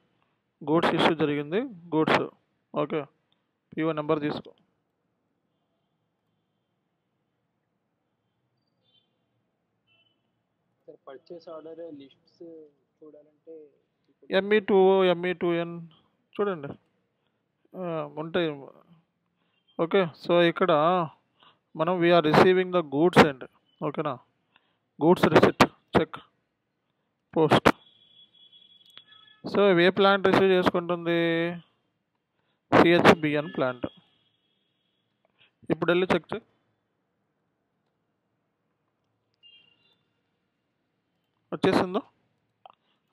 గూడ్స్ ఇష్యూ జరిగింది. గూడ్స్ ఓకే, PO నెంబర్ తీసుకో. సార్ పర్చేస్ ఆర్డర్ లిస్ట్స్ చూడాలంటే ME20 ME2N చూడండి ఉంటాయి. ఓకే, సో ఇక్కడ మనం we're receiving the goods and ఓకేనా, goods receipt check post. So ఏ ప్లాంట్ రిసీవ్ చేసుకుంటుంది? CHBN plant. ఇప్పుడు వెళ్ళి చెక్ చేయి. వచ్చేసిందో?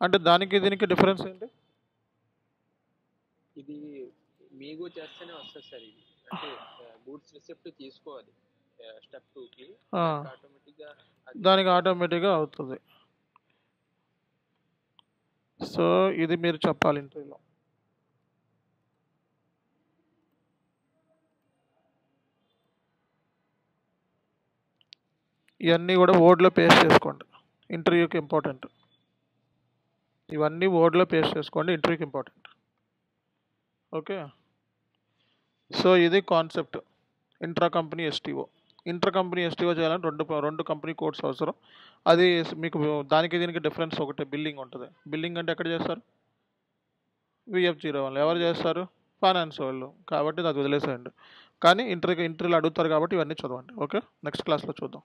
అంటే దానికి దీనికి డిఫరెన్స్ ఏంటి? ఇది మీగో చేస్తేనే వస్తుంది సార్. ఇది అంటే గూడ్స్ రిసిప్ట్ తీసుకోవాలి స్టెప్ 2కి, దానికి ఆటోమేటిక్గా అవుతుంది. సో ఇది మీరు చెప్పాలి ఇంటర్వ్యూలో. ఇవన్నీ కూడా వర్డ్లో పేస్ట్ చేసుకోండి, ఇంటర్వ్యూకి ఇంపార్టెంట్. ఇవన్నీ వర్డ్లో పేస్ట్ చేసుకోండి, ఇంటర్వ్యూకి ఇంపార్టెంట్. ఓకే, సో ఇది కాన్సెప్ట్. ఇంట్రా కంపెనీ STO చేయాలంటే రెండు కంపెనీ కోడ్స్ అవసరం. అది మీకు దానికి దీనికి డిఫరెన్స్ ఒకటే, బిల్లింగ్ ఉంటుంది. బిల్లింగ్ అంటే ఎక్కడ చేస్తారు? VF01 ఎవరు చేస్తారు? ఫైనాన్స్ వాళ్ళు. కాబట్టి అది వదిలేసేయండి. కానీ ఇంటర్వ్యూలో అడుగుతారు కాబట్టి ఇవన్నీ చదవండి. ఓకే, నెక్స్ట్ క్లాస్లో చూద్దాం.